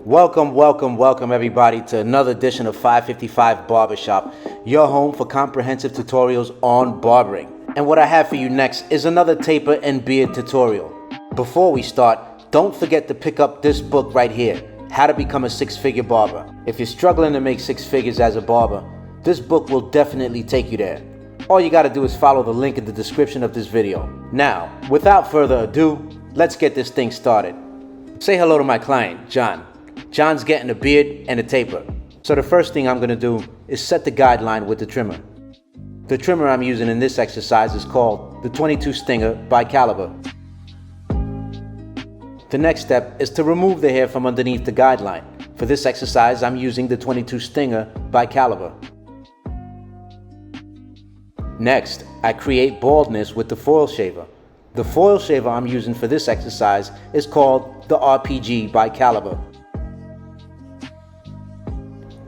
Welcome everybody to another edition of 555 Barbershop, your home for comprehensive tutorials on barbering. And what I have for you next is another taper and beard tutorial. Before we start, don't forget to pick up this book right here, How to Become a Six-Figure Barber. If you're struggling to make six figures as a barber, this book will definitely take you there. All you gotta do is follow the link in the description of this video. Now, without further ado, let's get this thing started. Say hello to my client, John. John's getting a beard and a taper. So the first thing I'm gonna do is set the guideline with the trimmer. The trimmer I'm using in this exercise is called the 22 Stinger by Caliber. The next step is to remove the hair from underneath the guideline. For this exercise, I'm using the 22 Stinger by Caliber. Next, I create baldness with the foil shaver. The foil shaver I'm using for this exercise is called the RPG by Caliber.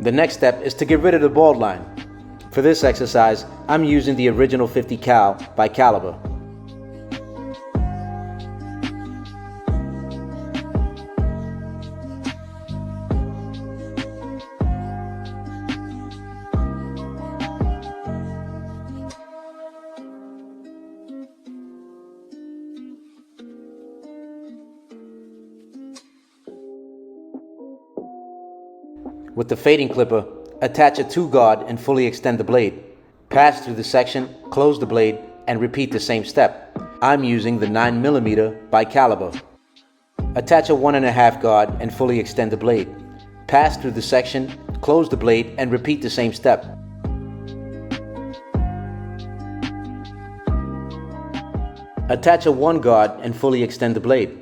The next step is to get rid of the bald line. For this exercise, I'm using the original 50 cal by Caliber. With the fading clipper, attach a 2-guard and fully extend the blade. Pass through the section, close the blade, and repeat the same step. I'm using the 9mm by Caliber. Attach a 1.5 guard and fully extend the blade. Pass through the section, close the blade, and repeat the same step. Attach a 1 guard and fully extend the blade.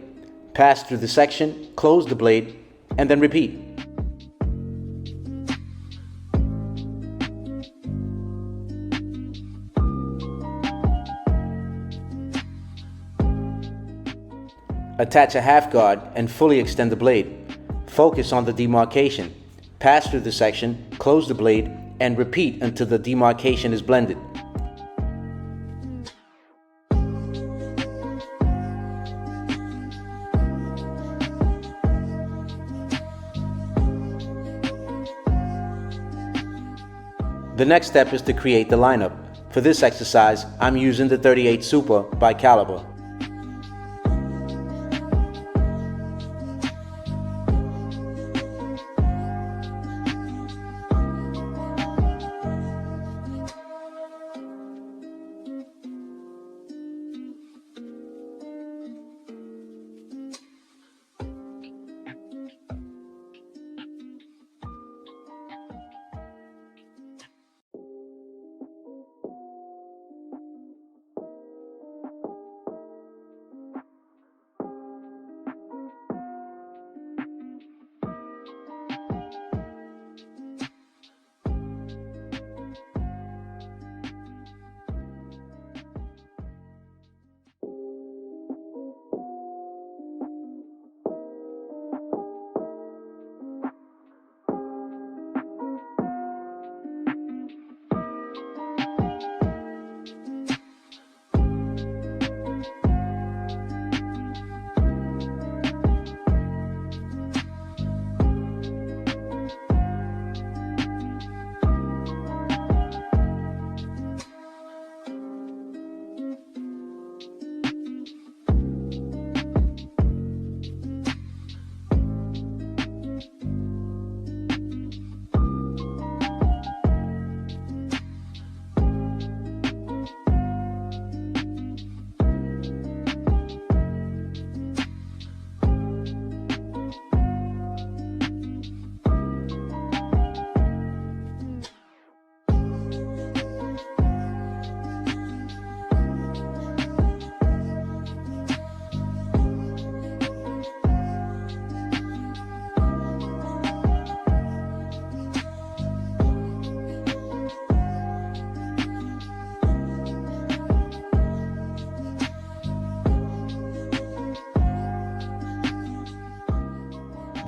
Pass through the section, close the blade, and then repeat. Attach a 1/2 guard and fully extend the blade. Focus on the demarcation. Pass through the section, close the blade, and repeat until the demarcation is blended. The next step is to create the lineup. For this exercise, I'm using the 38 Super by Caliber.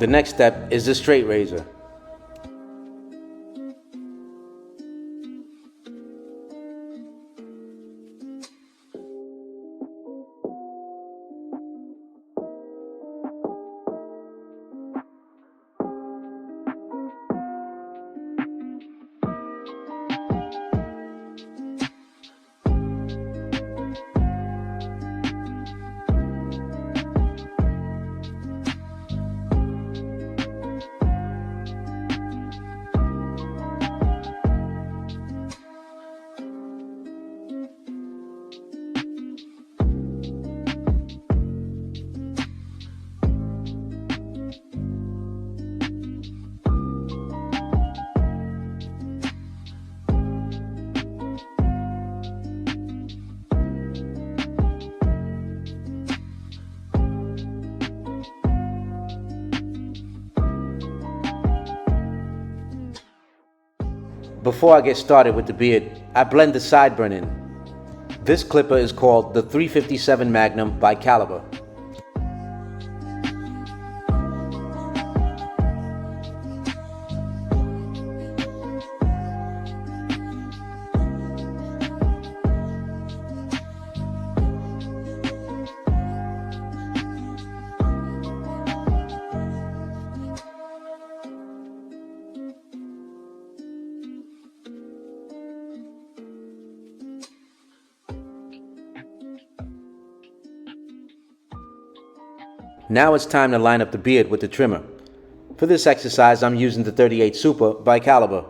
The next step is the straight razor. Before I get started with the beard, I blend the sideburn in. This clipper is called the 357 Magnum by Caliber. Now it's time to line up the beard with the trimmer. For this exercise, I'm using the 38 Super by Caliber.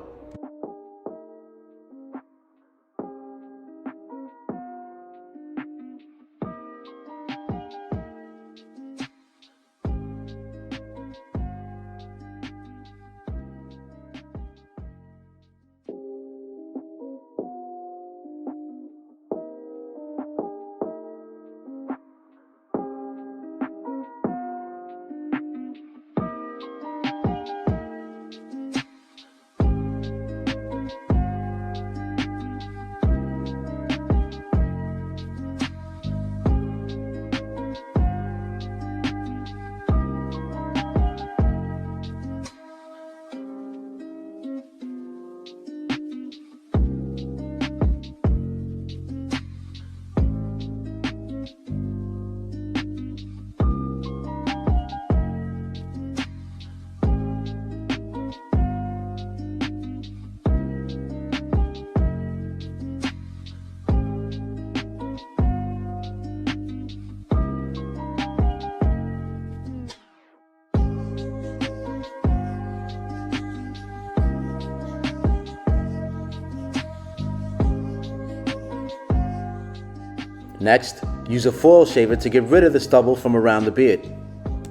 Next, use a foil shaver to get rid of the stubble from around the beard.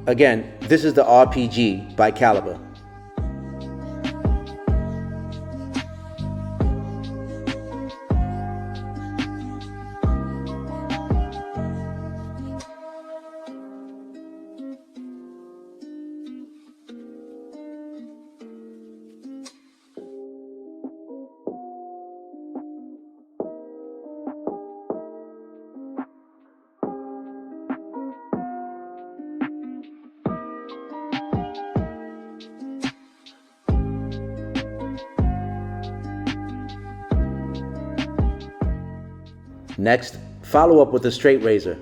Again, this is the RPG by Caliber. Next, follow up with a straight razor.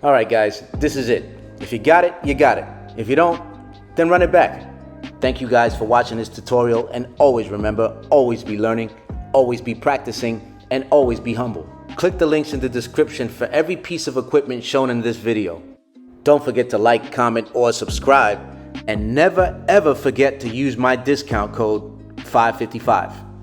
Alright guys, this is it. If you got it, you got it. If you don't, then run it back. Thank you guys for watching this tutorial, and always remember, always be learning, always be practicing, and always be humble. Click the links in the description for every piece of equipment shown in this video. Don't forget to like, comment, or subscribe, and never ever forget to use my discount code 555.